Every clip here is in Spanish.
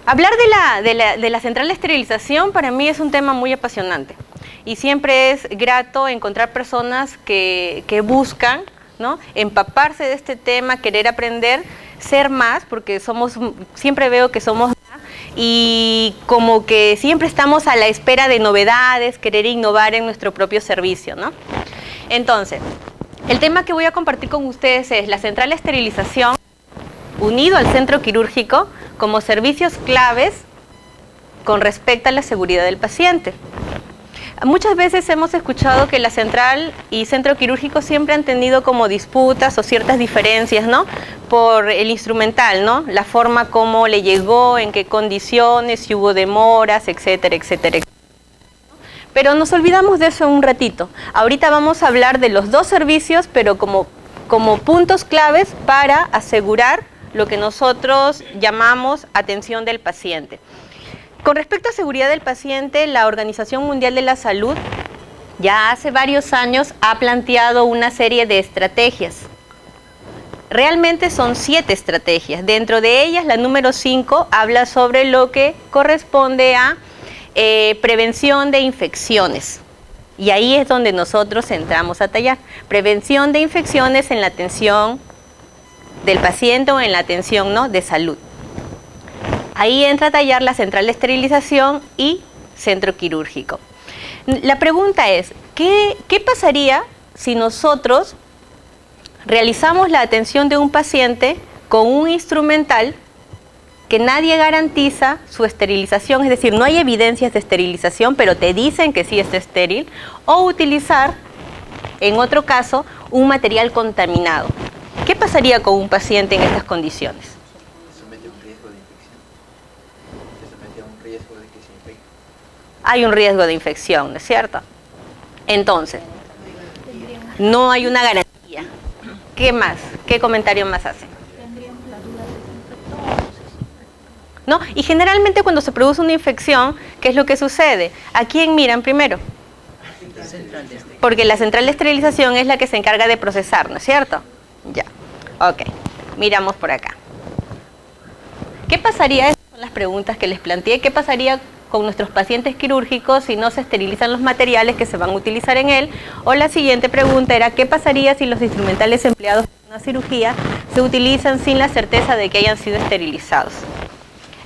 Hablar de la central de esterilización para mí es un tema muy apasionante y siempre es grato encontrar personas que buscan, ¿no?, empaparse de este tema, querer aprender, ser más, porque siempre veo que somos más y como que siempre estamos a la espera de novedades, querer innovar en nuestro propio servicio, ¿no? Entonces, el tema que voy a compartir con ustedes es la central de esterilización unido al centro quirúrgico como servicios claves con respecto a la seguridad del paciente. Muchas veces hemos escuchado que la central y centro quirúrgico siempre han tenido como disputas o ciertas diferencias, ¿no?, por el instrumental, ¿no?, la forma como le llegó, en qué condiciones, si hubo demoras, etcétera, etcétera, etcétera. Pero nos olvidamos de eso un ratito. Ahorita vamos a hablar de los dos servicios, pero como puntos claves para asegurar lo que nosotros llamamos atención del paciente. Con respecto a seguridad del paciente, la Organización Mundial de la Salud ya hace varios años ha planteado una serie de estrategias. Realmente son 7 estrategias. Dentro de ellas, la número 5 habla sobre lo que corresponde a prevención de infecciones. Y ahí es donde nosotros entramos a tallar. Prevención de infecciones en la atención del paciente o en la atención, ¿no?, de salud. Ahí entra a tallar la central de esterilización y centro quirúrgico. La pregunta es, ¿qué pasaría si nosotros realizamos la atención de un paciente con un instrumental que nadie garantiza su esterilización? Es decir, no hay evidencias de esterilización, pero te dicen que sí es estéril, o utilizar, en otro caso, un material contaminado. ¿Qué pasaría con un paciente en estas condiciones? Se somete a un riesgo de infección. Se somete a un riesgo de que se infecte. Hay un riesgo de infección, ¿no es cierto? Entonces, no hay una garantía. ¿Qué más? ¿Qué comentario más hacen? ¿No? Y generalmente cuando se produce una infección, ¿qué es lo que sucede? ¿A quién miran primero? Porque la central de esterilización es la que se encarga de procesar, ¿no es cierto? Ya, ok, miramos por acá. ¿Qué pasaría? Estas son las preguntas que les planteé. ¿Qué pasaría con nuestros pacientes quirúrgicos si no se esterilizan los materiales que se van a utilizar en él? O la siguiente pregunta era, ¿qué pasaría si los instrumentales empleados en una cirugía se utilizan sin la certeza de que hayan sido esterilizados?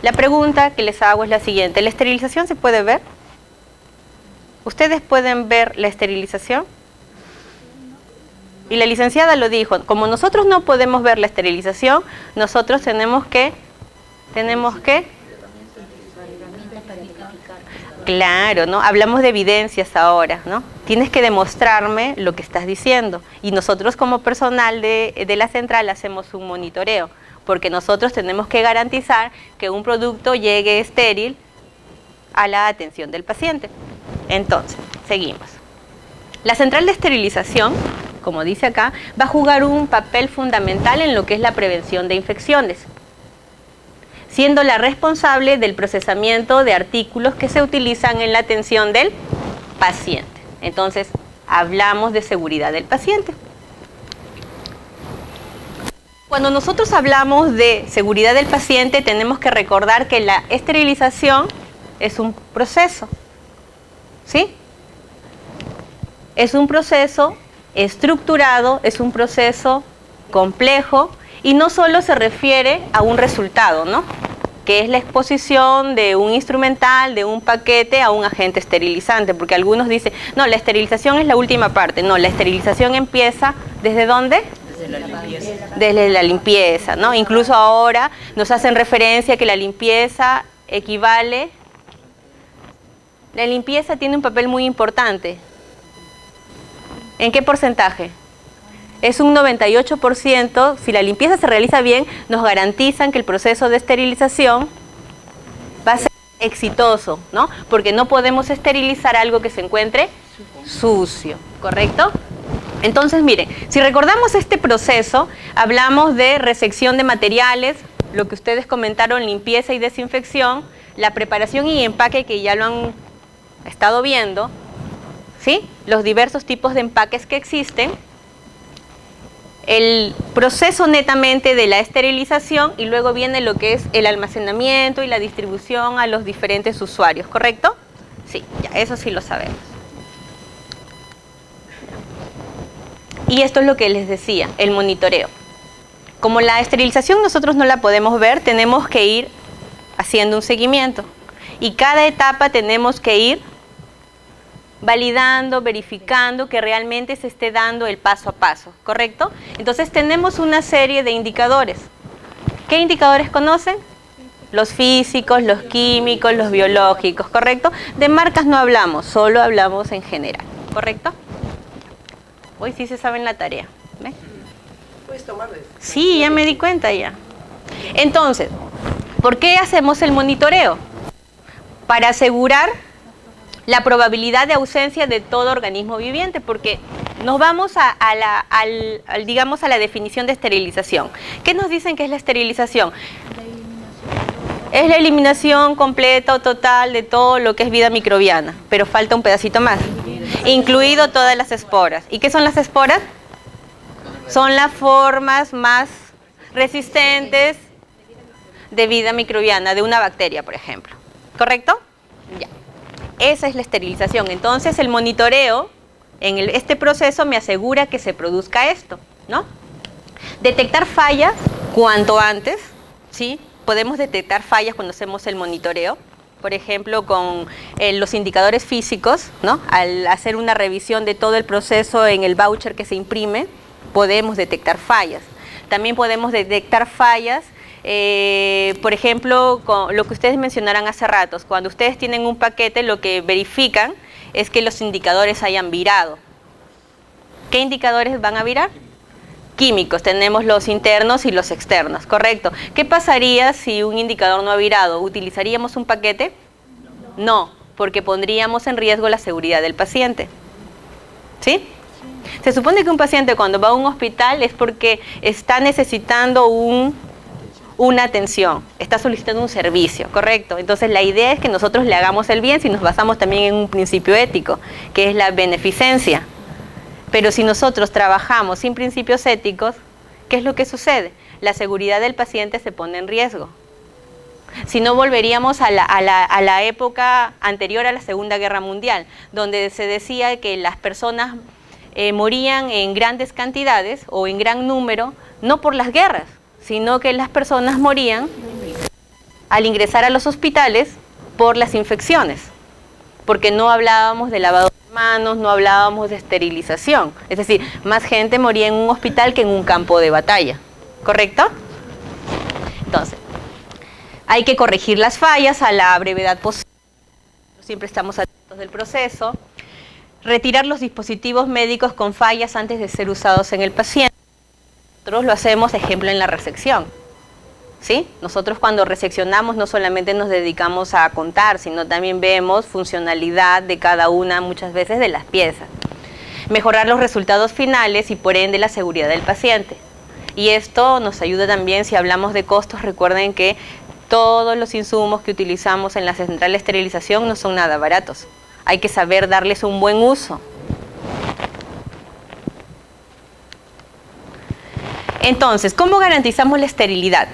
La pregunta que les hago es la siguiente, ¿la esterilización se puede ver? ¿Ustedes pueden ver la esterilización? Y la licenciada lo dijo, como nosotros no podemos ver la esterilización, nosotros tenemos que, claro, ¿no? Hablamos de evidencias ahora, ¿no? Tienes que demostrarme lo que estás diciendo. Y nosotros como personal de la central hacemos un monitoreo, porque nosotros tenemos que garantizar que un producto llegue estéril a la atención del paciente. Entonces, seguimos. La central de esterilización, como dice acá, va a jugar un papel fundamental en lo que es la prevención de infecciones, siendo la responsable del procesamiento de artículos que se utilizan en la atención del paciente. Entonces, hablamos de seguridad del paciente. Cuando nosotros hablamos de seguridad del paciente, tenemos que recordar que la esterilización es un proceso, ¿sí? Es un proceso estructurado, es un proceso complejo y no solo se refiere a un resultado, ¿no?, que es la exposición de un instrumental, de un paquete a un agente esterilizante, porque algunos dicen, no, la esterilización es la última parte. No, la esterilización empieza, ¿desde dónde? Desde la limpieza. Desde la limpieza, ¿no? Incluso ahora nos hacen referencia que la limpieza equivale, la limpieza tiene un papel muy importante. ¿En qué porcentaje? Es un 98%, si la limpieza se realiza bien, nos garantizan que el proceso de esterilización va a ser exitoso, ¿no? Porque no podemos esterilizar algo que se encuentre sucio, ¿correcto? Entonces, miren, si recordamos este proceso, hablamos de resección de materiales, lo que ustedes comentaron, limpieza y desinfección, la preparación y empaque que ya lo han estado viendo, ¿sí? Los diversos tipos de empaques que existen. el proceso netamente de la esterilización y luego viene lo que es el almacenamiento y la distribución a los diferentes usuarios, ¿correcto? Sí, ya, eso sí lo sabemos. Y esto es lo que les decía, el monitoreo. Como la esterilización nosotros no la podemos ver, tenemos que ir haciendo un seguimiento. Y cada etapa tenemos que ir validando, verificando que realmente se esté dando el paso a paso, ¿correcto? Entonces tenemos una serie de indicadores. ¿Qué indicadores conocen? Los físicos, los químicos, los biológicos, ¿correcto? De marcas no hablamos, solo hablamos en general, ¿correcto? Hoy sí se saben la tarea. ¿Ve? ¿Puedes tomarles? Sí, ya me di cuenta ya. Entonces, ¿por qué hacemos el monitoreo? Para asegurar la probabilidad de ausencia de todo organismo viviente, porque nos vamos digamos, a la definición de esterilización. ¿Qué nos dicen que es la esterilización? Es la eliminación completa o total de todo lo que es vida microbiana, pero falta un pedacito más, incluido todas las esporas. ¿Y qué son las esporas? Son las formas más resistentes de vida microbiana, de una bacteria, por ejemplo. ¿Correcto? Ya. Esa es la esterilización. Entonces, el monitoreo en este proceso me asegura que se produzca esto, ¿no? Detectar fallas cuanto antes, ¿sí? Podemos detectar fallas cuando hacemos el monitoreo, por ejemplo, con los indicadores físicos, ¿no? Al hacer una revisión de todo el proceso en el voucher que se imprime, podemos detectar fallas. También podemos detectar fallas, por ejemplo, con lo que ustedes mencionaron hace ratos. Cuando ustedes tienen un paquete, lo que verifican es que los indicadores hayan virado. ¿Qué indicadores van a virar? Químicos. Tenemos los internos y los externos, ¿correcto? ¿Qué pasaría si un indicador no ha virado? ¿Utilizaríamos un paquete? No, porque pondríamos en riesgo la seguridad del paciente. ¿Sí? Se supone que un paciente cuando va a un hospital es porque está necesitando una atención, está solicitando un servicio, ¿correcto? Entonces la idea es que nosotros le hagamos el bien si nos basamos también en un principio ético, que es la beneficencia. Pero si nosotros trabajamos sin principios éticos, ¿qué es lo que sucede? La seguridad del paciente se pone en riesgo. Si no, volveríamos a la época anterior a la Segunda Guerra Mundial, donde se decía que las personas morían en grandes cantidades o en gran número, no por las guerras, sino que las personas morían al ingresar a los hospitales por las infecciones, porque no hablábamos de lavado de manos, no hablábamos de esterilización. Es decir, más gente moría en un hospital que en un campo de batalla, ¿correcto? Entonces, hay que corregir las fallas a la brevedad posible. Siempre estamos atentos del proceso. Retirar los dispositivos médicos con fallas antes de ser usados en el paciente. Nosotros lo hacemos, ejemplo, en la resección. ¿Sí? Nosotros cuando reseccionamos no solamente nos dedicamos a contar, sino también vemos funcionalidad de cada una, muchas veces, de las piezas. Mejorar los resultados finales y por ende la seguridad del paciente. Y esto nos ayuda también si hablamos de costos. Recuerden que todos los insumos que utilizamos en la central de esterilización no son nada baratos. Hay que saber darles un buen uso. Entonces, ¿cómo garantizamos la esterilidad?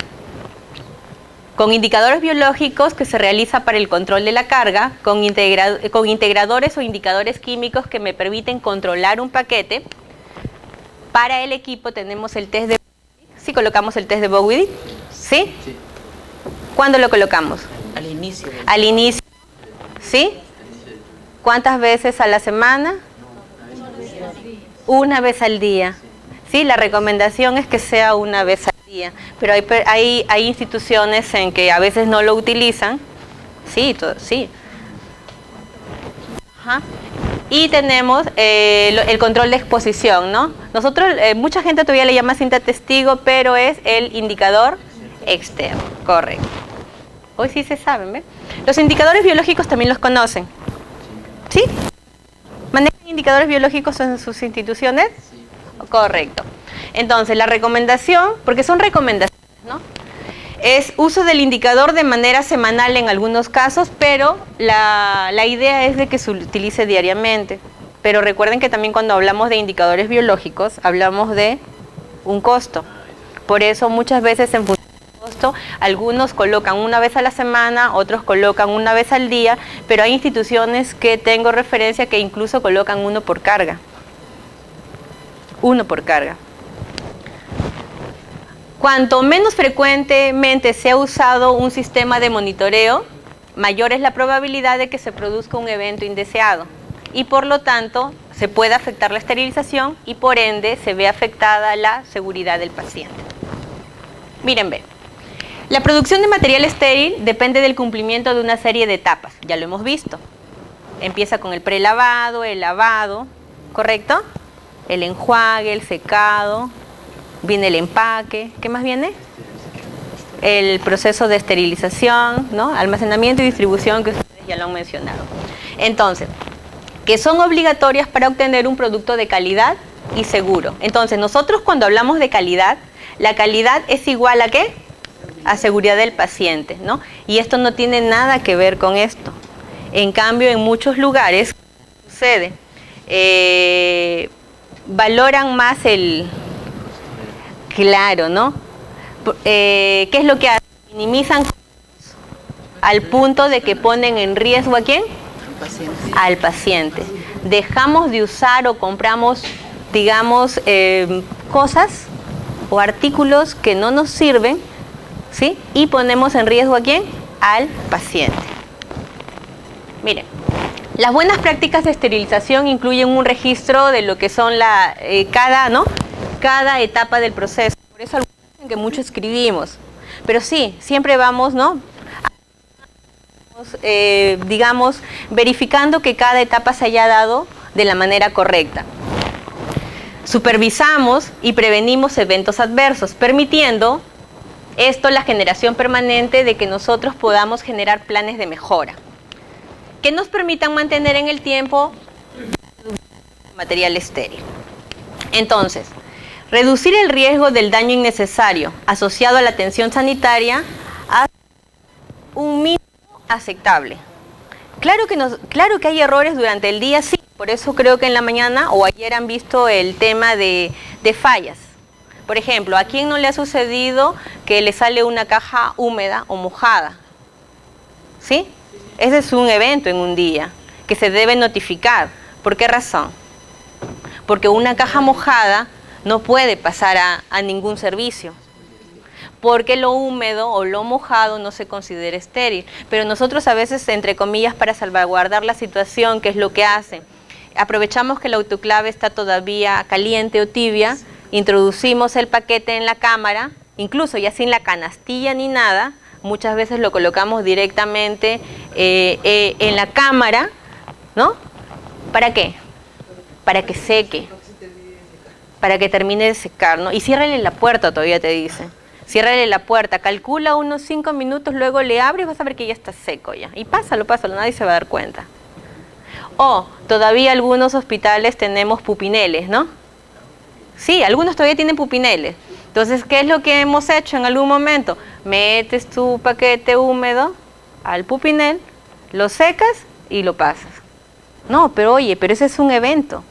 Con indicadores biológicos que se realiza para el control de la carga, con integradores o indicadores químicos que me permiten controlar un paquete. Para el equipo tenemos el test de... ¿Sí colocamos el test de Bowdy? ¿Sí? Sí. ¿Cuándo lo colocamos? Al inicio. Al inicio. ¿Sí? ¿Cuántas veces a la semana? Una vez al día. Sí, la recomendación es que sea una vez al día, pero hay instituciones en que a veces no lo utilizan. Sí, sí. Ajá. Y tenemos el control de exposición, ¿no? Nosotros, mucha gente todavía le llama cinta testigo, pero es el indicador externo, correcto. Hoy sí se saben, ¿ven? Los indicadores biológicos también los conocen. ¿Sí? ¿Manejan indicadores biológicos en sus instituciones? Sí. Correcto. Entonces, la recomendación, porque son recomendaciones, ¿no? Es uso del indicador de manera semanal en algunos casos, pero la idea es de que se utilice diariamente. Pero recuerden que también cuando hablamos de indicadores biológicos, hablamos de un costo. Por eso muchas veces en función del costo, algunos colocan una vez a la semana, otros colocan una vez al día, pero hay instituciones que tengo referencia que incluso colocan uno por carga. Uno por carga. Cuanto menos frecuentemente se ha usado un sistema de monitoreo, mayor es la probabilidad de que se produzca un evento indeseado y por lo tanto se puede afectar la esterilización y por ende se ve afectada la seguridad del paciente. Miren, ve. La producción de material estéril depende del cumplimiento de una serie de etapas, ya lo hemos visto. Empieza con el prelavado, el lavado, ¿correcto? El enjuague, el secado, viene el empaque, ¿qué más viene? El proceso de esterilización, ¿no? Almacenamiento y distribución, que ustedes ya lo han mencionado. Entonces, que son obligatorias para obtener un producto de calidad y seguro. Entonces, nosotros cuando hablamos de calidad, la calidad es igual ¿a qué? A seguridad del paciente, ¿no? Y esto no tiene nada que ver con esto. En cambio, en muchos lugares sucede, valoran más el... Claro, ¿no? ¿Qué es lo que hacen? Minimizan al punto de que ponen en riesgo ¿a quién? Al paciente. Dejamos de usar o compramos, digamos, cosas o artículos que no nos sirven, ¿sí? Y ponemos en riesgo ¿a quién? Al paciente. Miren, las buenas prácticas de esterilización incluyen un registro de lo que son cada etapa del proceso. Por eso algunos dicen que mucho escribimos. Pero sí, siempre vamos, ¿no? Digamos, verificando que cada etapa se haya dado de la manera correcta. Supervisamos y prevenimos eventos adversos, permitiendo esto la generación permanente de que nosotros podamos generar planes de mejora que nos permitan mantener en el tiempo material estéril. Entonces, reducir el riesgo del daño innecesario asociado a la atención sanitaria a un mínimo aceptable. Claro que hay errores durante el día, sí. Por eso creo que en la mañana o ayer han visto el tema de fallas. Por ejemplo, ¿a quién no le ha sucedido que le sale una caja húmeda o mojada? ¿Sí? Ese es un evento en un día que se debe notificar. ¿Por qué razón? Porque una caja mojada no puede pasar a ningún servicio, porque lo húmedo o lo mojado no se considera estéril. Pero nosotros a veces, entre comillas, para salvaguardar la situación, ¿qué es lo que hacen? Aprovechamos que el autoclave está todavía caliente o tibia, introducimos el paquete en la cámara, incluso ya sin la canastilla ni nada, muchas veces lo colocamos directamente en la cámara, ¿no? ¿Para qué? Para que seque, para que termine de secar, ¿no? Y ciérrale la puerta, todavía te dicen. Ciérrale la puerta, calcula unos 5 minutos, luego le abres y vas a ver que ya está seco ya. Y pásalo, nadie se va a dar cuenta. O todavía algunos hospitales tenemos pupineles, ¿no? Sí, algunos todavía tienen pupineles. Entonces, ¿qué es lo que hemos hecho en algún momento? Metes tu paquete húmedo al pupinel, lo secas y lo pasas. No, pero oye, pero ese es un evento.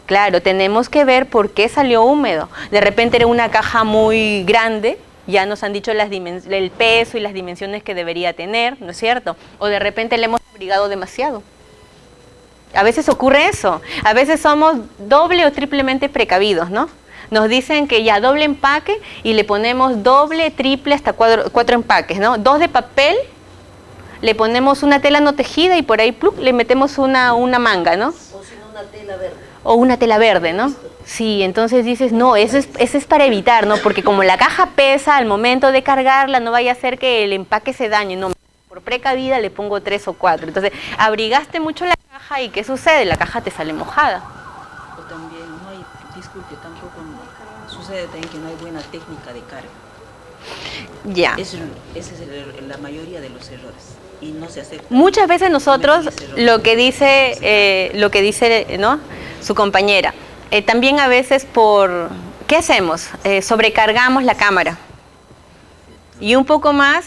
Claro, tenemos que ver por qué salió húmedo. De repente era una caja muy grande, ya nos han dicho el peso y las dimensiones que debería tener, ¿no es cierto? O de repente le hemos abrigado demasiado. A veces ocurre eso. A veces somos doble o triplemente precavidos, ¿no? Nos dicen que ya doble empaque y le ponemos doble, triple, hasta 4 empaques, ¿no? 2 de papel, le ponemos una tela no tejida y por ahí ¡pluc! Le metemos una manga, ¿no? O si no, una tela verde. O una tela verde, ¿no? Sí, entonces dices, no, eso es para evitar, ¿no? Porque como la caja pesa, al momento de cargarla no vaya a ser que el empaque se dañe, no. Por precavida le pongo 3 o 4. Entonces, abrigaste mucho la caja y ¿qué sucede? La caja te sale mojada. O también no hay, disculpe, tampoco sucede también que no hay buena técnica de carga. Ya. Esa es la mayoría de los errores. Y no se acepta. Muchas veces nosotros, lo que dice, ¿no? Su compañera, también a veces ¿qué hacemos? Sobrecargamos la cámara. Y un poco más,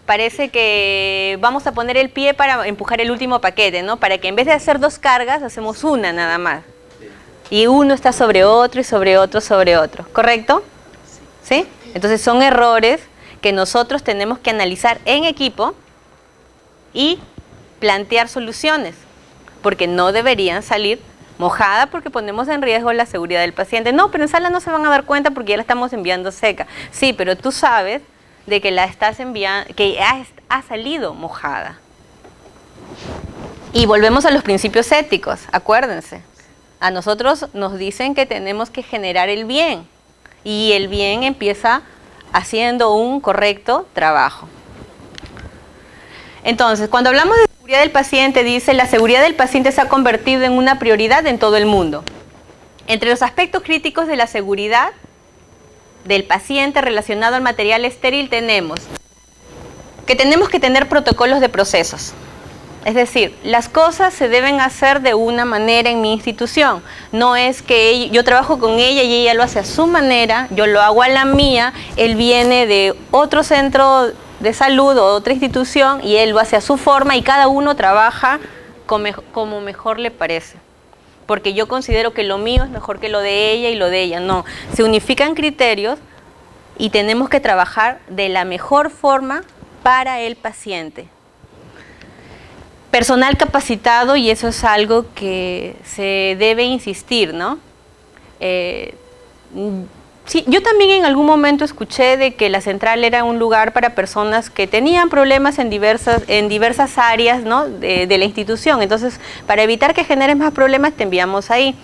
parece que vamos a poner el pie para empujar el último paquete, ¿no? Para que en vez de hacer 2 cargas, hacemos una nada más. Y uno está sobre otro y sobre otro, sobre otro, ¿correcto? ¿Sí? Entonces son errores que nosotros tenemos que analizar en equipo y plantear soluciones, porque no deberían salir mojada porque ponemos en riesgo la seguridad del paciente. No, pero en sala no se van a dar cuenta porque ya la estamos enviando seca. Sí, pero tú sabes de que la estás enviando, que ha salido mojada. Y volvemos a los principios éticos, acuérdense. A nosotros nos dicen que tenemos que generar el bien y el bien empieza haciendo un correcto trabajo. Entonces, cuando hablamos de seguridad del paciente, dice, la seguridad del paciente se ha convertido en una prioridad en todo el mundo. Entre los aspectos críticos de la seguridad del paciente relacionado al material estéril tenemos que tener protocolos de procesos. Es decir, las cosas se deben hacer de una manera en mi institución. No es que yo trabajo con ella y ella lo hace a su manera, yo lo hago a la mía, él viene de otro centro de salud o otra institución y él lo hace a su forma y cada uno trabaja como mejor le parece. Porque yo considero que lo mío es mejor que lo de ella y lo de ella. No, se unifican criterios y tenemos que trabajar de la mejor forma para el paciente. Personal capacitado, y eso es algo que se debe insistir, ¿no? Sí, yo también en algún momento escuché de que la central era un lugar para personas que tenían problemas en diversas áreas, ¿no?, de la institución. Entonces, para evitar que generes más problemas, te enviamos ahí.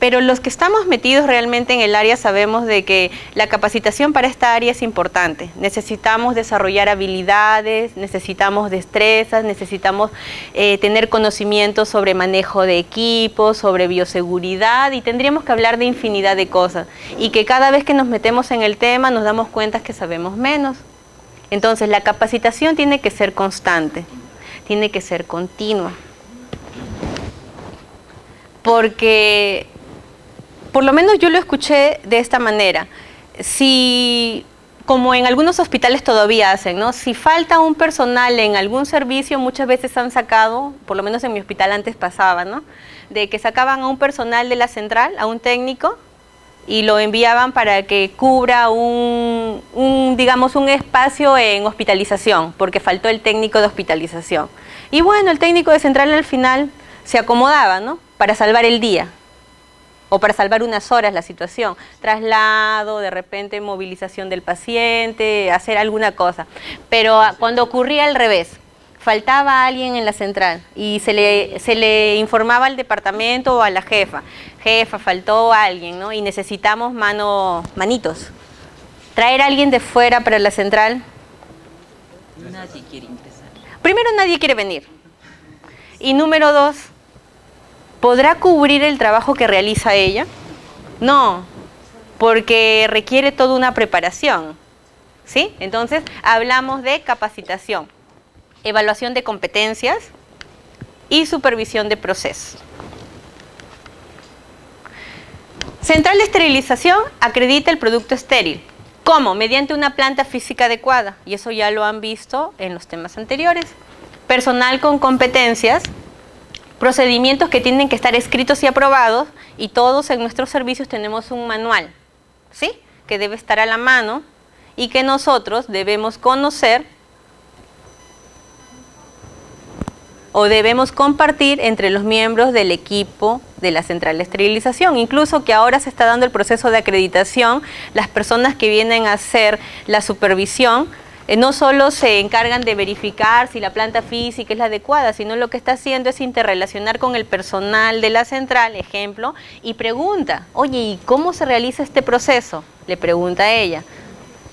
Pero los que estamos metidos realmente en el área sabemos de que la capacitación para esta área es importante. Necesitamos desarrollar habilidades, necesitamos destrezas, necesitamos tener conocimientos sobre manejo de equipos, sobre bioseguridad y tendríamos que hablar de infinidad de cosas. Y que cada vez que nos metemos en el tema nos damos cuenta que sabemos menos. Entonces la capacitación tiene que ser constante, tiene que ser continua. Porque, por lo menos yo lo escuché de esta manera, si, como en algunos hospitales todavía hacen, ¿no?, si falta un personal en algún servicio, muchas veces han sacado, por lo menos en mi hospital antes pasaba, ¿no?, de que sacaban a un personal de la central, a un técnico, y lo enviaban para que cubra digamos, un espacio en hospitalización, porque faltó el técnico de hospitalización. Y bueno, el técnico de central al final se acomodaba, ¿no?, para salvar el día o para salvar unas horas la situación, traslado, de repente movilización del paciente, hacer alguna cosa. Pero cuando ocurría al revés, faltaba alguien en la central y se le informaba al departamento o a la jefa, faltó alguien, ¿no?, y necesitamos manitos. Traer a alguien de fuera para la central. Nadie quiere empezar. Primero, nadie quiere venir. Y número 2, ¿podrá cubrir el trabajo que realiza ella? No, porque requiere toda una preparación, ¿sí? Entonces, hablamos de capacitación, evaluación de competencias y supervisión de procesos. Central de esterilización acredita el producto estéril. ¿Cómo? Mediante una planta física adecuada, y eso ya lo han visto en los temas anteriores. Personal con competencias, procedimientos que tienen que estar escritos y aprobados, y todos en nuestros servicios tenemos un manual, ¿sí?, que debe estar a la mano y que nosotros debemos conocer o debemos compartir entre los miembros del equipo de la central de esterilización. Incluso que ahora se está dando el proceso de acreditación, las personas que vienen a hacer la supervisión no solo se encargan de verificar si la planta física es la adecuada, sino lo que está haciendo es interrelacionar con el personal de la central, ejemplo, y pregunta, oye, ¿y cómo se realiza este proceso? Le pregunta a ella.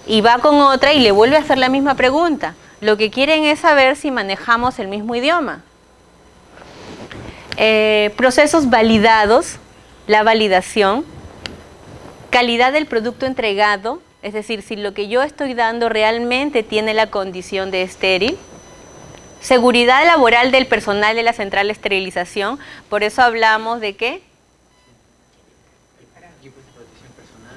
Y va con otra y le vuelve a hacer la misma pregunta. Lo que quieren es saber si manejamos el mismo idioma. Procesos validados, la validación, calidad del producto entregado, es decir, si lo que yo estoy dando realmente tiene la condición de estéril. Seguridad laboral del personal de la central de esterilización, por eso hablamos de ¿qué?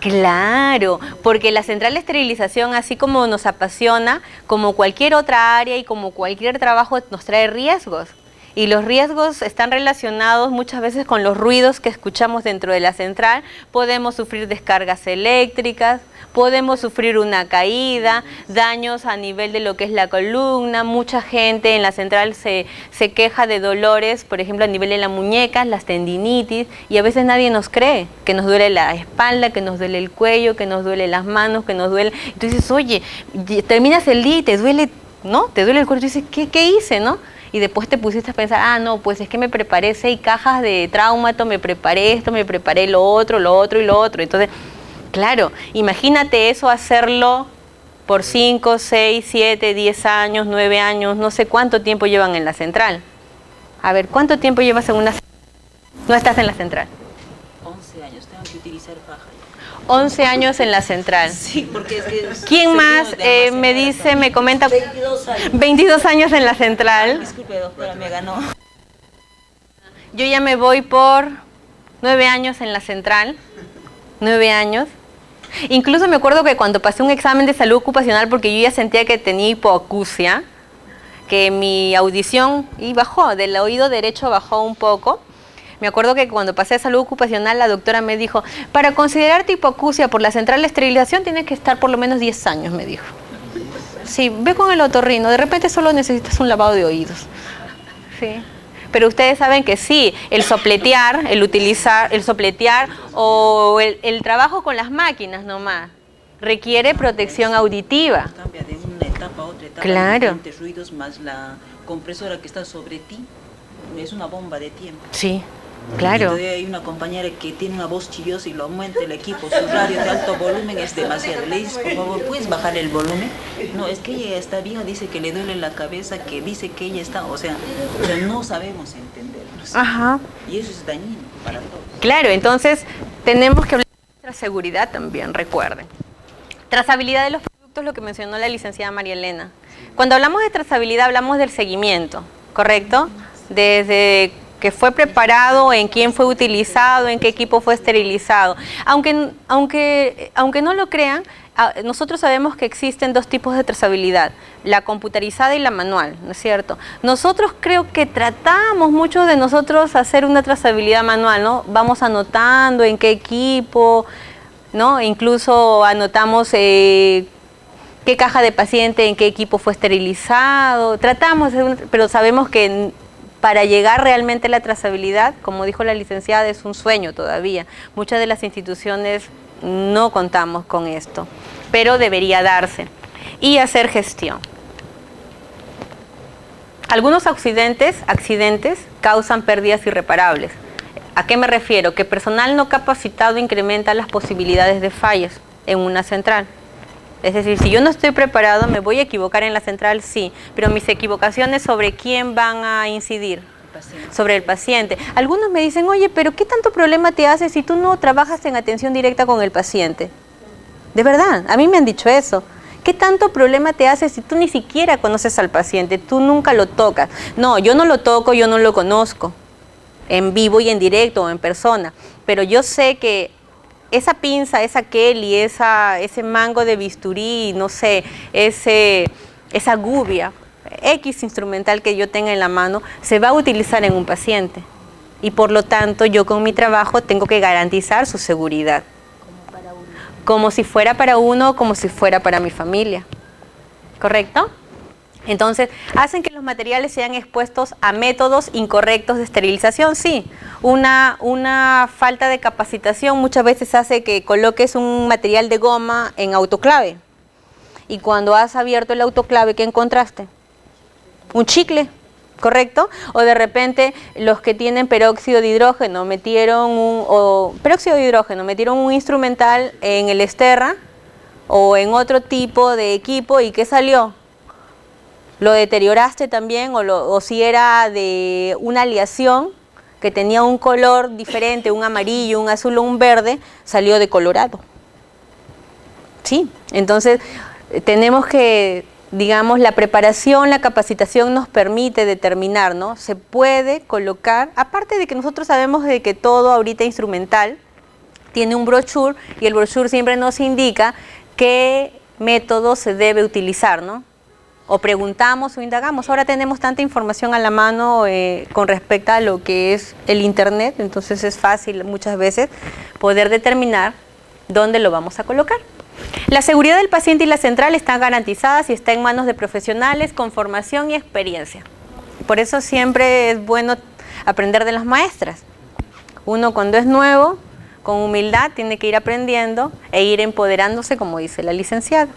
Claro, porque la central de esterilización, así como nos apasiona, como cualquier otra área y como cualquier trabajo, nos trae riesgos. Y los riesgos están relacionados muchas veces con los ruidos que escuchamos dentro de la central. Podemos sufrir descargas eléctricas, podemos sufrir una caída, daños a nivel de lo que es la columna. Mucha gente en la central se queja de dolores, por ejemplo, a nivel de la muñeca, las tendinitis, y a veces nadie nos cree, que nos duele la espalda, que nos duele el cuello, que nos duele las manos, que nos duele. Entonces, oye, terminas el día y te duele, ¿no? Te duele el cuerpo y dices, ¿qué hice, no? Y después te pusiste a pensar, ah, no, pues es que me preparé 6 cajas de traumato, me preparé esto, me preparé lo otro y lo otro. Entonces, claro, imagínate eso hacerlo por 5, 6, 7, 10 años, 9 años, no sé cuánto tiempo llevan en la central. A ver, ¿cuánto tiempo llevas en una central? No estás en la central. 11 años, tengo que utilizar faja. 11 años en la central. Sí, porque es que... ¿Quién más me dice, me comenta? 22 años. 22 años en la central. Disculpe, doctora, me ganó. Yo ya me voy por 9 años en la central. 9 años. Incluso me acuerdo que cuando pasé un examen de salud ocupacional, porque yo ya sentía que tenía hipoacusia, que mi audición bajó, del oído derecho bajó un poco. Me acuerdo que cuando pasé a salud ocupacional, la doctora me dijo, para considerarte hipoacusia por la central de esterilización tienes que estar por lo menos 10 años, me dijo. Sí, ve con el otorrino, de repente solo necesitas un lavado de oídos. Sí. Pero ustedes saben que sí, el sopletear, el sopletear o el trabajo con las máquinas nomás requiere protección auditiva. Cambia de una etapa a otra etapa. Claro. Diferentes ruidos más la compresora que está sobre ti. Es una bomba de tiempo. Sí, claro. Y todavía hay una compañera que tiene una voz chillosa y lo aumenta el equipo. Su radio de alto volumen es demasiado. Le dices, por favor, ¿puedes bajar el volumen? No, es que ella está vieja, dice que le duele la cabeza, que dice que ella está... O sea, no sabemos entendernos. Ajá. Y eso es dañino para todos. Claro, entonces tenemos que hablar de nuestra seguridad también, recuerden. Trazabilidad de los productos, lo que mencionó la licenciada María Elena. Cuando hablamos de trazabilidad hablamos del seguimiento, ¿correcto? Desde que fue preparado, en quién fue utilizado, en qué equipo fue esterilizado. Aunque no lo crean, nosotros sabemos que existen 2 tipos de trazabilidad, la computarizada y la manual, ¿no es cierto? Nosotros creo que tratamos mucho de nosotros hacer una trazabilidad manual, ¿no? Vamos anotando en qué equipo, ¿no? Incluso anotamos qué caja de paciente, en qué equipo fue esterilizado. Tratamos, pero sabemos que para llegar realmente a la trazabilidad, como dijo la licenciada, es un sueño todavía. Muchas de las instituciones no contamos con esto, pero debería darse. Y hacer gestión. Algunos accidentes causan pérdidas irreparables. ¿A qué me refiero? Que personal no capacitado incrementa las posibilidades de fallas en una central. Es decir, si yo no estoy preparado, me voy a equivocar en la central, sí, pero mis equivocaciones, ¿sobre quién van a incidir? Sobre el paciente. Algunos me dicen, oye, pero ¿qué tanto problema te hace si tú no trabajas en atención directa con el paciente? De verdad, a mí me han dicho eso. ¿Qué tanto problema te hace si tú ni siquiera conoces al paciente? Tú nunca lo tocas. No, yo no lo toco, yo no lo conozco, en vivo y en directo o en persona, pero yo sé que esa pinza, esa Kelly, ese mango de bisturí, no sé, esa gubia, X instrumental que yo tenga en la mano, se va a utilizar en un paciente. Y por lo tanto, yo con mi trabajo tengo que garantizar su seguridad. Como si fuera para uno, como si fuera para mi familia. ¿Correcto? Entonces, hacen que los materiales sean expuestos a métodos incorrectos de esterilización, sí. Una falta de capacitación muchas veces hace que coloques un material de goma en autoclave. Y cuando has abierto el autoclave, ¿qué encontraste? Un chicle, ¿correcto? O de repente los que tienen peróxido de hidrógeno metieron un instrumental en el Esterra o en otro tipo de equipo, ¿y qué salió? Lo deterioraste también, o si era de una aleación que tenía un color diferente, un amarillo, un azul o un verde, salió decolorado. Sí, entonces tenemos que, digamos, la preparación, la capacitación nos permite determinar, ¿no? Se puede colocar, aparte de que nosotros sabemos de que todo ahorita instrumental tiene un brochure, y el brochure siempre nos indica qué método se debe utilizar, ¿no? o preguntamos o indagamos. Ahora tenemos tanta información a la mano con respecto a lo que es el internet, entonces es fácil muchas veces poder determinar dónde lo vamos a colocar. La seguridad del paciente y la central están garantizadas y está en manos de profesionales con formación y experiencia. Por eso siempre es bueno aprender de las maestras. Uno cuando es nuevo, con humildad, tiene que ir aprendiendo e ir empoderándose, como dice la licenciada,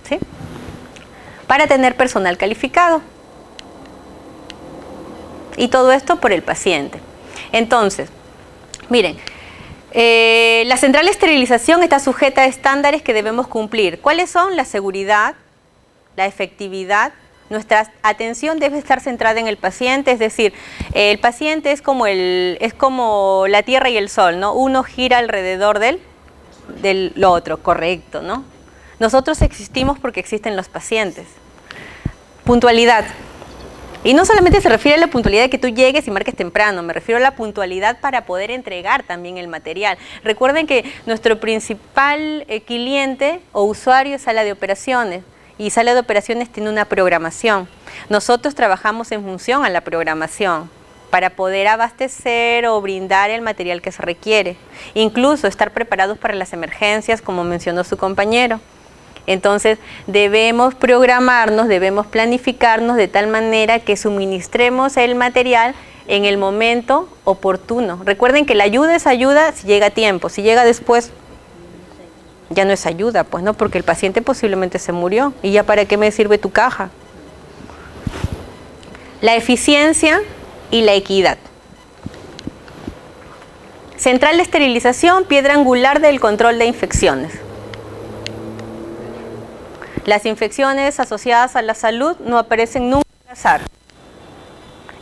¿sí? Para tener personal calificado. Y todo esto por el paciente. Entonces, miren, la central de esterilización está sujeta a estándares que debemos cumplir. ¿Cuáles son? La seguridad, la efectividad. Nuestra atención debe estar centrada en el paciente, es decir, el paciente es como la tierra y el sol, ¿no? Uno gira alrededor del otro, correcto, ¿no? Nosotros existimos porque existen los pacientes. Puntualidad. Y no solamente se refiere a la puntualidad de que tú llegues y marques temprano, me refiero a la puntualidad para poder entregar también el material. Recuerden que nuestro principal cliente o usuario es sala de operaciones. Y sala de operaciones tiene una programación. Nosotros trabajamos en función a la programación para poder abastecer o brindar el material que se requiere. Incluso estar preparados para las emergencias, como mencionó su compañero. Entonces debemos programarnos, debemos planificarnos de tal manera que suministremos el material en el momento oportuno. Recuerden que la ayuda es ayuda si llega a tiempo, si llega después ya no es ayuda, pues no, porque el paciente posiblemente se murió y ya para qué me sirve tu caja. La eficiencia y la equidad. Central de esterilización, piedra angular del control de infecciones. Las infecciones asociadas a la salud no aparecen nunca al azar.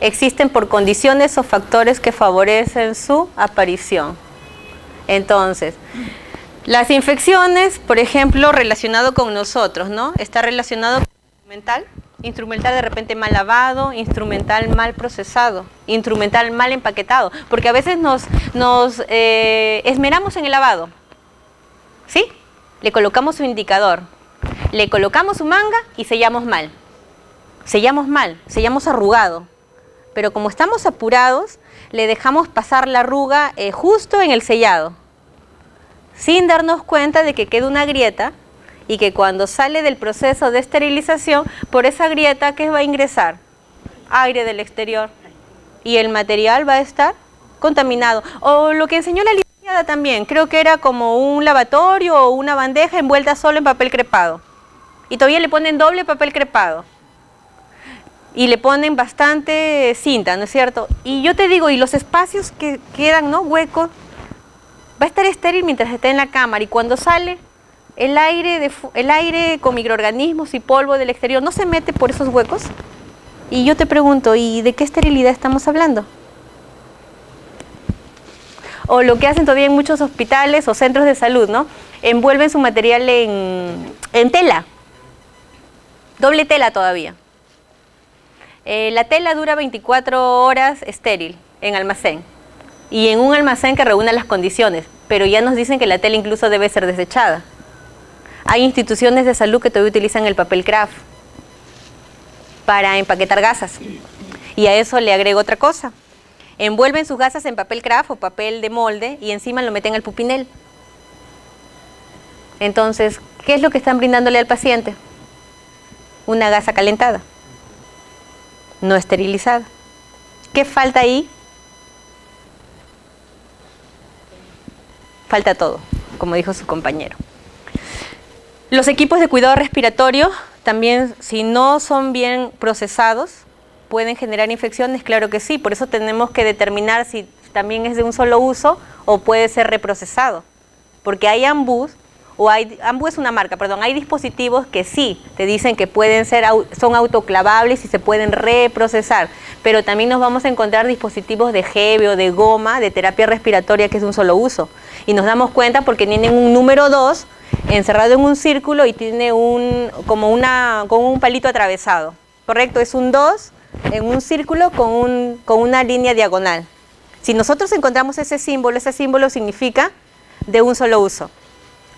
Existen por condiciones o factores que favorecen su aparición. Entonces, las infecciones, por ejemplo, relacionado con nosotros, ¿no? Está relacionado con instrumental de repente mal lavado, instrumental mal procesado, instrumental mal empaquetado, porque a veces nos esmeramos en el lavado, ¿sí? Le colocamos su indicador, le colocamos su manga y sellamos mal, sellamos arrugado, pero como estamos apurados, le dejamos pasar la arruga justo en el sellado, sin darnos cuenta de que queda una grieta y que cuando sale del proceso de esterilización, por esa grieta, ¿qué va a ingresar? Aire del exterior. Y el material va a estar contaminado. O lo que enseñó la licenciada también, creo que era como un lavatorio o una bandeja envuelta solo en papel crepado. Y todavía le ponen doble papel crepado. Y le ponen bastante cinta, ¿no es cierto? Y yo te digo, y los espacios que quedan, ¿no? Huecos, va a estar estéril mientras esté en la cámara y cuando sale el aire con microorganismos y polvo del exterior no se mete por esos huecos. Y yo te pregunto, ¿y de qué esterilidad estamos hablando? O lo que hacen todavía en muchos hospitales o centros de salud, ¿no? Envuelven su material en tela, doble tela todavía. La tela dura 24 horas estéril en almacén. Y en un almacén que reúna las condiciones, pero ya nos dicen que la tela incluso debe ser desechada. Hay instituciones de salud que todavía utilizan el papel craft para empaquetar gasas. Y a eso le agrego otra cosa. Envuelven sus gasas en papel craft o papel de molde y encima lo meten al pupinel. Entonces, ¿qué es lo que están brindándole al paciente? Una gasa calentada, no esterilizada. ¿Qué falta ahí? Falta todo, como dijo su compañero. Los equipos de cuidado respiratorio también, si no son bien procesados, pueden generar infecciones, claro que sí. Por eso tenemos que determinar si también es de un solo uso o puede ser reprocesado. Porque hay ambus, ambus es una marca, perdón, hay dispositivos que sí te dicen que son autoclavables y se pueden reprocesar. Pero también nos vamos a encontrar dispositivos de gel o de goma, de terapia respiratoria que es de un solo uso. Y nos damos cuenta porque tienen un número 2 encerrado en un círculo y tiene como un palito atravesado. ¿Correcto? Es un 2 en un círculo con una línea diagonal. Si nosotros encontramos ese símbolo significa de un solo uso.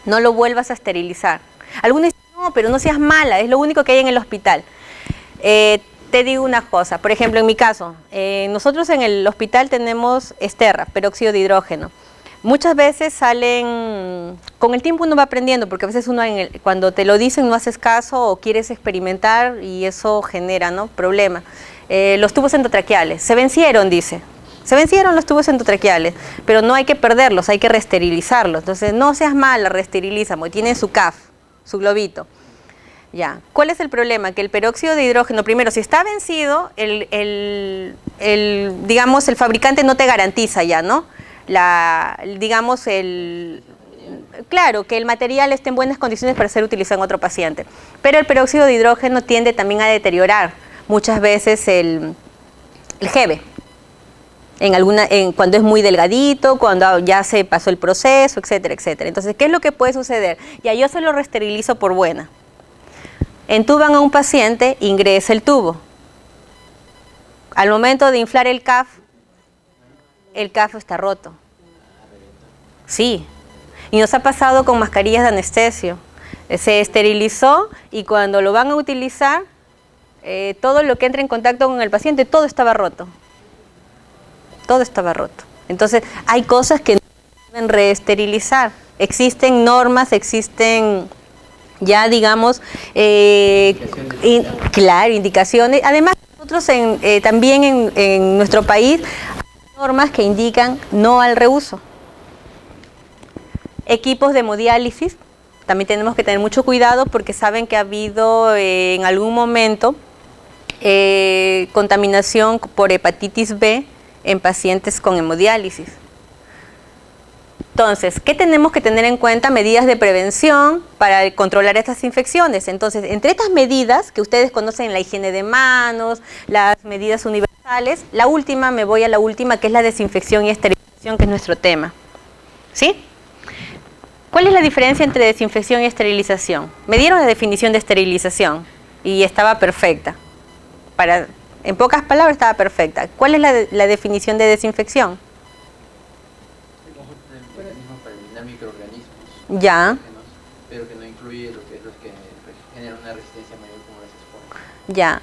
No lo vuelvas a esterilizar. Algunos dicen, no, pero no seas mala, es lo único que hay en el hospital. Te digo una cosa, por ejemplo, en mi caso, nosotros en el hospital tenemos Esterra, peróxido de hidrógeno. Muchas veces salen, con el tiempo uno va aprendiendo, porque a veces uno cuando te lo dicen no haces caso o quieres experimentar y eso genera, ¿no?, problemas. Los tubos endotraqueales, se vencieron, dice. Se vencieron los tubos endotraqueales, pero no hay que perderlos, hay que reesterilizarlos. Entonces, no seas mala, resterilízalo, tienen su CAF, su globito. Ya. ¿Cuál es el problema? Que el peróxido de hidrógeno, primero, si está vencido, digamos, el fabricante no te garantiza ya, ¿no? Digamos, claro, que el material esté en buenas condiciones para ser utilizado en otro paciente. Pero el peróxido de hidrógeno tiende también a deteriorar muchas veces el Gb. Cuando es muy delgadito, cuando ya se pasó el proceso, etcétera, etcétera. Entonces, ¿qué es lo que puede suceder? Ya yo se lo reesterilizo por buena. Entuban a un paciente, ingresa el tubo. Al momento de inflar el CAF está roto. Sí. Y nos ha pasado con mascarillas de anestesio. Se esterilizó y cuando lo van a utilizar, todo lo que entra en contacto con el paciente, todo estaba roto. Todo estaba roto. Entonces, hay cosas que no deben reesterilizar. Existen normas, existen ya, digamos, claro, indicaciones. Además, nosotros también en nuestro país hay normas que indican no al reuso. Equipos de hemodiálisis, también tenemos que tener mucho cuidado porque saben que ha habido en algún momento contaminación por hepatitis B en pacientes con hemodiálisis. Entonces, ¿qué tenemos que tener en cuenta? Medidas de prevención para controlar estas infecciones. Entonces, entre estas medidas que ustedes conocen, la higiene de manos, las medidas universales, me voy a la última, que es la desinfección y esterilización, que es nuestro tema. ¿Sí? ¿Cuál es la diferencia entre desinfección y esterilización? Me dieron la definición de esterilización y estaba perfecta. En pocas palabras estaba perfecta. ¿Cuál es la definición de desinfección? Para eliminar microorganismos, ya, pero que no incluye los que generan una resistencia mayor como las esporas. Ya,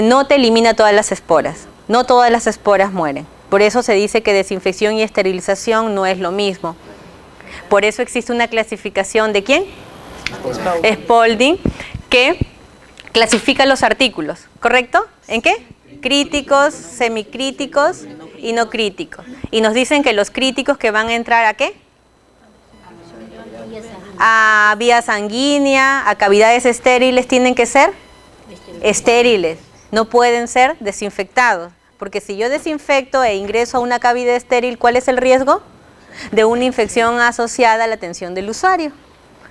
no te elimina todas las esporas, no todas las esporas mueren. Por eso se dice que desinfección y esterilización no es lo mismo. Por eso existe una clasificación de ¿quién? Spalding, que clasifica los artículos, ¿correcto? ¿En qué? Críticos, semicríticos y no críticos. Y nos dicen que los críticos que van a entrar ¿a qué? A vía sanguínea, a cavidades estériles, tienen que ser estériles. No pueden ser desinfectados. Porque si yo desinfecto e ingreso a una cavidad estéril, ¿cuál es el riesgo? De una infección asociada a la atención del usuario.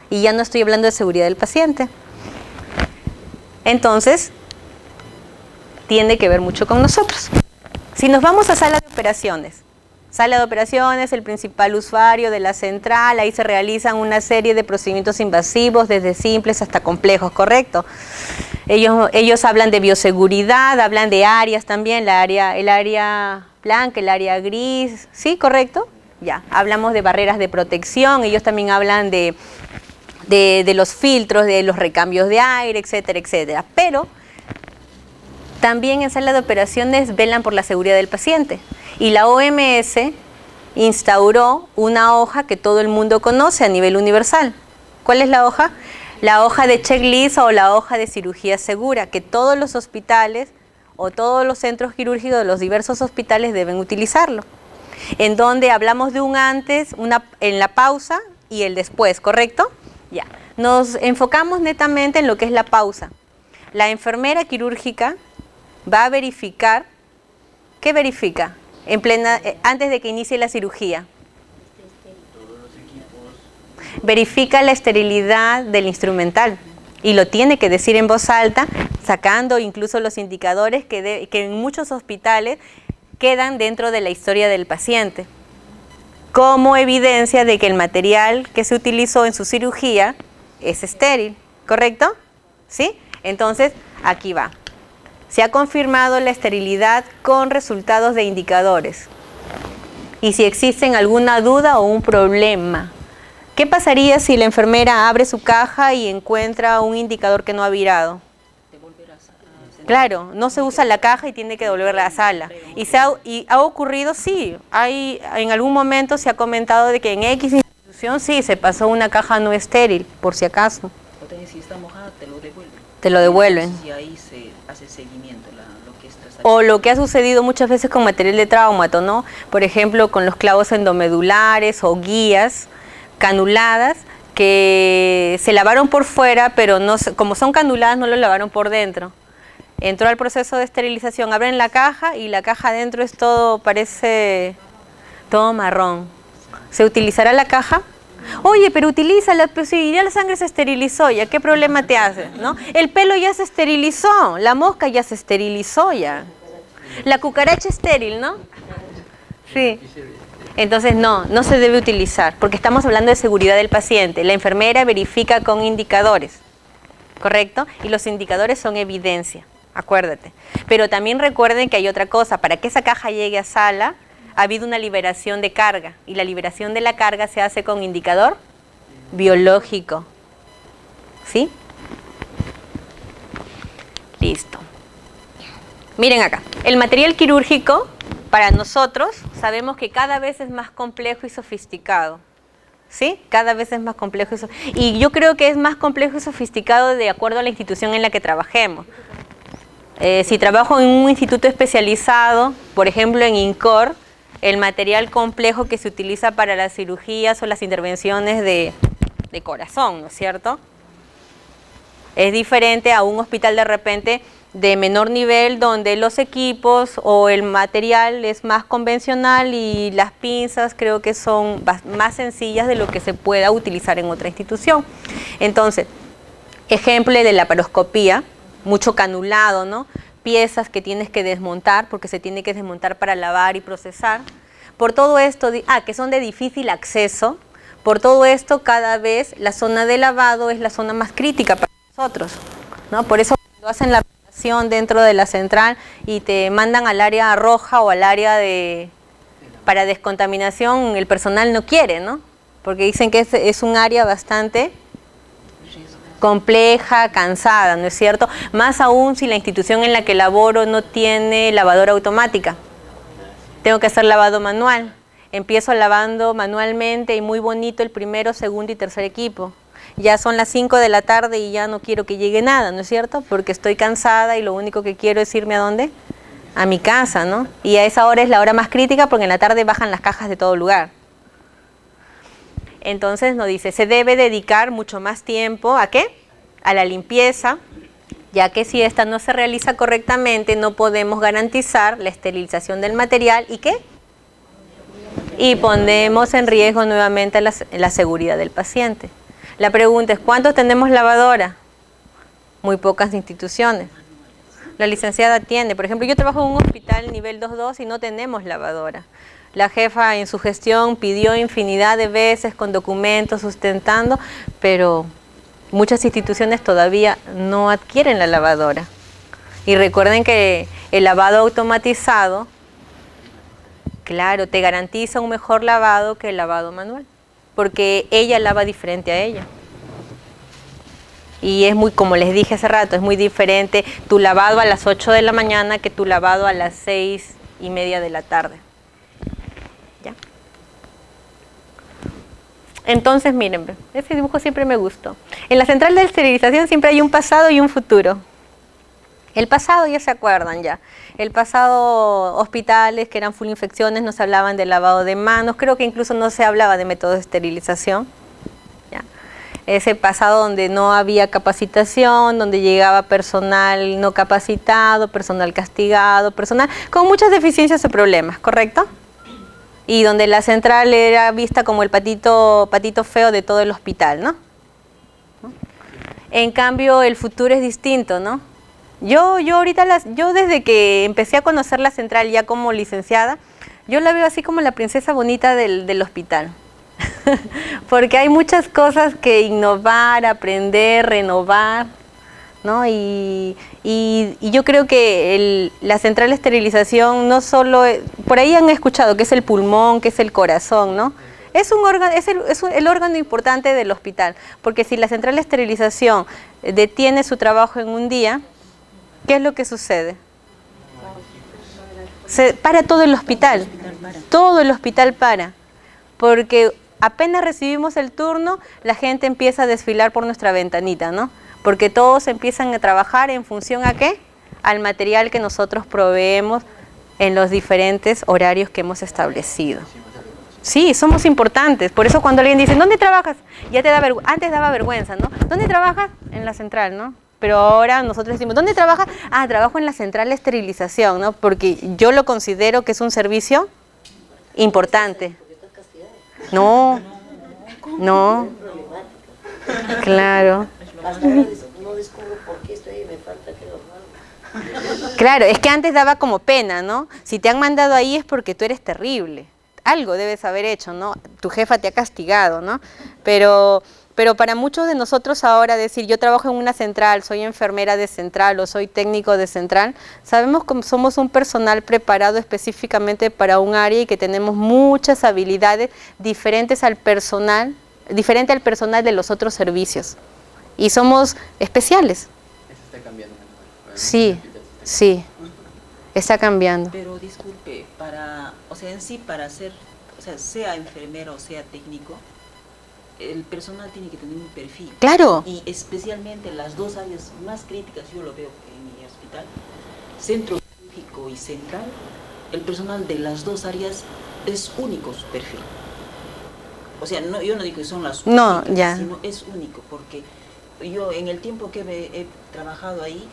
Y ya no estoy hablando de seguridad del paciente. Entonces, tiene que ver mucho con nosotros. Si nos vamos a sala de operaciones, el principal usuario de la central, ahí se realizan una serie de procedimientos invasivos, desde simples hasta complejos, ¿correcto? Ellos hablan de bioseguridad, hablan de áreas también, el área blanca, el área gris, ¿sí? ¿Correcto? Ya, hablamos de barreras de protección, ellos también hablan de los filtros, de los recambios de aire, etcétera, etcétera. Pero también en sala de operaciones velan por la seguridad del paciente. Y la OMS instauró una hoja que todo el mundo conoce a nivel universal. ¿Cuál es la hoja? La hoja de checklist o la hoja de cirugía segura, que todos los hospitales o todos los centros quirúrgicos de los diversos hospitales deben utilizarlo. En donde hablamos de un antes, en la pausa y el después, ¿correcto? Ya. Nos enfocamos netamente en lo que es la pausa. La enfermera quirúrgica va a verificar, ¿qué verifica? Antes de que inicie la cirugía. Verifica la esterilidad del instrumental y lo tiene que decir en voz alta, sacando incluso los indicadores que en muchos hospitales quedan dentro de la historia del paciente, como evidencia de que el material que se utilizó en su cirugía es estéril, ¿correcto? ¿Sí? Entonces, aquí va. Se ha confirmado la esterilidad con resultados de indicadores. Y si existen alguna duda o un problema, ¿qué pasaría si la enfermera abre su caja y encuentra un indicador que no ha virado? Claro, no se usa la caja y tiene que devolverla a la sala. Y ha ocurrido, sí, en algún momento se ha comentado de que en X institución sí se pasó una caja no estéril, por si acaso. O también si está mojada te lo devuelven. Te lo devuelven. Y ahí se hace seguimiento lo que está O lo que ha sucedido muchas veces con material de traumato, ¿no? Por ejemplo, con los clavos endomedulares o guías canuladas que se lavaron por fuera, pero no, como son canuladas no lo lavaron por dentro. Entró al proceso de esterilización, abren la caja y la caja adentro es todo, parece todo marrón. ¿Se utilizará la caja? Oye, pero utilízala, pues si ya la sangre se esterilizó, ¿ya qué problema te hace? ¿No? El pelo ya se esterilizó, la mosca ya se esterilizó ya. La cucaracha estéril, ¿no? Sí. Entonces no se debe utilizar, porque estamos hablando de seguridad del paciente. La enfermera verifica con indicadores, ¿correcto? Y los indicadores son evidencia, acuérdate. Pero también recuerden que hay otra cosa, para que esa caja llegue a sala, ha habido una liberación de carga, y la liberación de la carga se hace con indicador biológico, ¿sí? Listo. Miren acá, el material quirúrgico, para nosotros, sabemos que cada vez es más complejo y sofisticado, ¿sí? Cada vez es más complejo y yo creo que es más complejo y sofisticado de acuerdo a la institución en la que trabajemos. Si trabajo en un instituto especializado, por ejemplo en INCOR, el material complejo que se utiliza para las cirugías o las intervenciones de corazón, ¿no es cierto? Es diferente a un hospital de repente de menor nivel donde los equipos o el material es más convencional y las pinzas creo que son más sencillas de lo que se pueda utilizar en otra institución. Entonces, ejemplo de la laparoscopía, mucho canulado, ¿no? Piezas que tienes que desmontar porque se tiene que desmontar para lavar y procesar. Por todo esto, que son de difícil acceso, por todo esto cada vez la zona de lavado es la zona más crítica para nosotros, ¿no? Por eso cuando hacen la dentro de la central y te mandan al área roja o al área para descontaminación, el personal no quiere, ¿no? Porque dicen que es un área bastante compleja, cansada, ¿no es cierto? Más aún si la institución en la que laboro no tiene lavadora automática. Tengo que hacer lavado manual. Empiezo lavando manualmente y muy bonito el primero, segundo y tercer equipo. Ya son las 5 de la tarde y ya no quiero que llegue nada, ¿no es cierto? Porque estoy cansada y lo único que quiero es irme ¿a dónde? A mi casa, ¿no? Y a esa hora es la hora más crítica porque en la tarde bajan las cajas de todo lugar. Entonces nos dice, se debe dedicar mucho más tiempo, ¿a qué? A la limpieza, ya que si esta no se realiza correctamente no podemos garantizar la esterilización del material y ¿qué? Y ponemos en riesgo nuevamente la seguridad del paciente. La pregunta es, ¿cuántos tenemos lavadora? Muy pocas instituciones. La licenciada atiende. Por ejemplo, yo trabajo en un hospital nivel 2.2 y no tenemos lavadora. La jefa en su gestión pidió infinidad de veces con documentos sustentando, pero muchas instituciones todavía no adquieren la lavadora. Y recuerden que el lavado automatizado, claro, te garantiza un mejor lavado que el lavado manual, porque ella lava diferente a ella. Y es muy, como les dije hace rato, es muy diferente tu lavado a las 8 de la mañana que tu lavado a las 6:30 de la tarde. ¿Ya? Entonces, miren, ese dibujo siempre me gustó. En la central de esterilización siempre hay un pasado y un futuro. El pasado ya se acuerdan ya. El pasado, hospitales que eran full infecciones, nos hablaban de lavado de manos, creo que incluso no se hablaba de métodos de esterilización. ¿Ya? Ese pasado donde no había capacitación, donde llegaba personal no capacitado, personal castigado, personal con muchas deficiencias o problemas, ¿correcto? Y donde la central era vista como el patito feo de todo el hospital, ¿no? En cambio, el futuro es distinto, ¿no? Yo desde que empecé a conocer la central ya como licenciada, yo la veo así como la princesa bonita del hospital. Porque hay muchas cosas que innovar, aprender, renovar, ¿no? Y yo creo que la central de esterilización no solo, por ahí han escuchado que es el pulmón, que es el corazón, ¿no? Es un órgano, es el órgano importante del hospital, porque si la central de esterilización detiene su trabajo en un día, ¿qué es lo que sucede? Se para todo el hospital. Todo el hospital para. Porque apenas recibimos el turno, la gente empieza a desfilar por nuestra ventanita, ¿no? Porque todos empiezan a trabajar en función ¿a qué? Al material que nosotros proveemos en los diferentes horarios que hemos establecido. Sí, somos importantes. Por eso cuando alguien dice, ¿dónde trabajas? Ya te da vergüenza. Antes daba vergüenza, ¿no? ¿Dónde trabajas? En la central, ¿no? Pero ahora nosotros decimos, ¿dónde trabajas? Ah, trabajo en la central de esterilización, ¿no? Porque yo lo considero que es un servicio importante. No, no. Claro. No descubro por qué estoy ahí, me falta que lo. Claro, es que antes daba como pena, ¿no? Si te han mandado ahí es porque tú eres terrible. Algo debes haber hecho, ¿no? Tu jefa te ha castigado, ¿no? Pero para muchos de nosotros ahora decir, yo trabajo en una central, soy enfermera de central o soy técnico de central, sabemos que somos un personal preparado específicamente para un área y que tenemos muchas habilidades diferentes al personal, diferente al personal de los otros servicios. Y somos especiales. Eso está cambiando. Sí, sí, está cambiando. Pero disculpe, para ser, o sea, sea enfermero o sea técnico, el personal tiene que tener un perfil. Claro. Y especialmente las dos áreas más críticas, yo lo veo en mi hospital, centro quirúrgico y central, el personal de las dos áreas es único su perfil. O sea, no, yo no digo que son las únicas, No, ya. sino es único, porque yo en el tiempo que he trabajado ahí,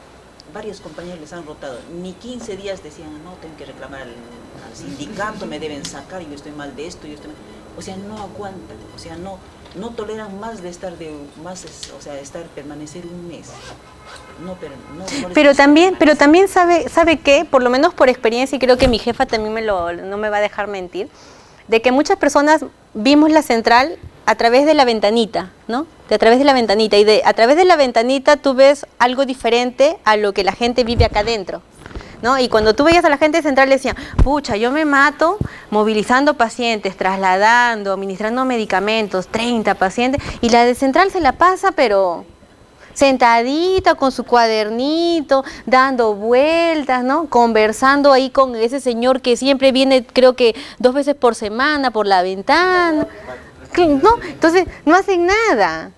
varios compañeros les han rotado. Ni 15 días decían, no, tengo que reclamar al sindicato, me deben sacar, yo estoy mal de esto, yo estoy mal. O sea, no aguantan, o sea, no toleran más de estar permanecer un mes. Pero también sabe que, por lo menos por experiencia, y creo que mi jefa también no me va a dejar mentir, de que muchas personas vimos la central a través de la ventanita, ¿no? A través de la ventanita, y a través de la ventanita tú ves algo diferente a lo que la gente vive acá adentro, ¿no? Y cuando tú veías a la gente de central le decían, pucha, yo me mato movilizando pacientes, trasladando, administrando medicamentos, 30 pacientes, y la de central se la pasa, pero sentadita con su cuadernito, dando vueltas, ¿no? Conversando ahí con ese señor que siempre viene, creo que 2 veces por semana por la ventana, ¿no? Entonces no hacen nada.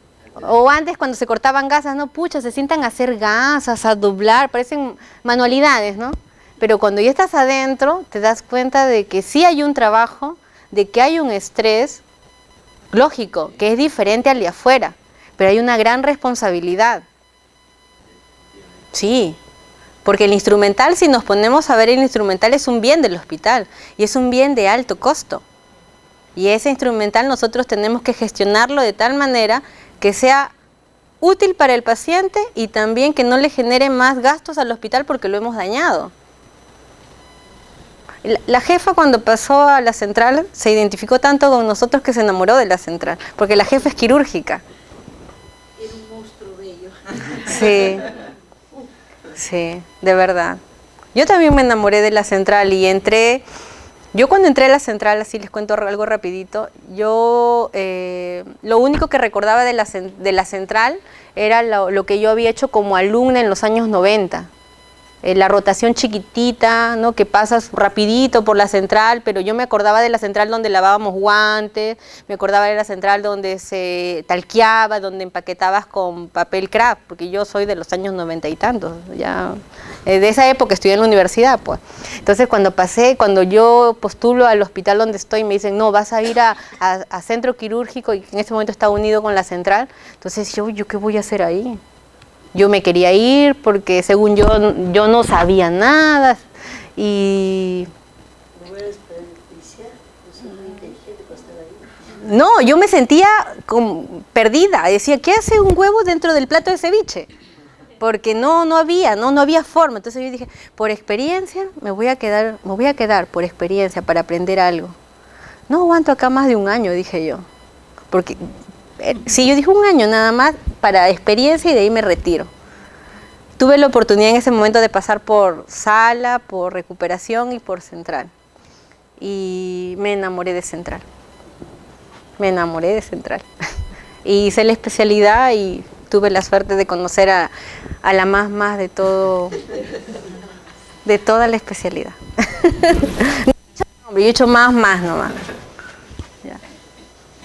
O antes cuando se cortaban gasas, no, pucha, se sientan a hacer gasas, a doblar, parecen manualidades, ¿no? Pero cuando ya estás adentro, te das cuenta de que sí hay un trabajo, de que hay un estrés, lógico, que es diferente al de afuera, pero hay una gran responsabilidad. Sí, porque el instrumental, si nos ponemos a ver, el instrumental es un bien del hospital y es un bien de alto costo. Y ese instrumental nosotros tenemos que gestionarlo de tal manera que sea útil para el paciente y también que no le genere más gastos al hospital porque lo hemos dañado. La jefa cuando pasó a la central se identificó tanto con nosotros que se enamoró de la central, porque la jefa es quirúrgica. Era un monstruo bello. Sí, sí, de verdad. Yo también me enamoré de la central y yo cuando entré a la central, así les cuento algo rapidito, yo lo único que recordaba de la central era lo que yo había hecho como alumna en los años 90. La rotación chiquitita, ¿no? Que pasas rapidito por la central, pero yo me acordaba de la central donde lavábamos guantes, me acordaba de la central donde se talqueaba, donde empaquetabas con papel craft, porque yo soy de los años 90 y tantos, ya de esa época estudié en la universidad, pues. Entonces cuando yo postulo al hospital donde estoy, me dicen, no, vas a ir a centro quirúrgico, y en ese momento está unido con la central, entonces yo ¿qué voy a hacer ahí? Yo me quería ir porque según yo no sabía nada y... ¿No eres desperdiciar? ¿No sos muy inteligente para estar ahí? No, yo me sentía perdida. Decía, ¿qué hace un huevo dentro del plato de ceviche? Porque no había forma. Entonces yo dije, por experiencia me voy a quedar por experiencia para aprender algo. No aguanto acá más de un año, dije yo. Porque sí, yo dije un año nada más para experiencia y de ahí me retiro. Tuve la oportunidad en ese momento de pasar por sala, por recuperación y por central. Y me enamoré de central. Me enamoré de central. Y hice la especialidad y tuve la suerte de conocer a la más de todo, de toda la especialidad. Yo he hecho más nomás.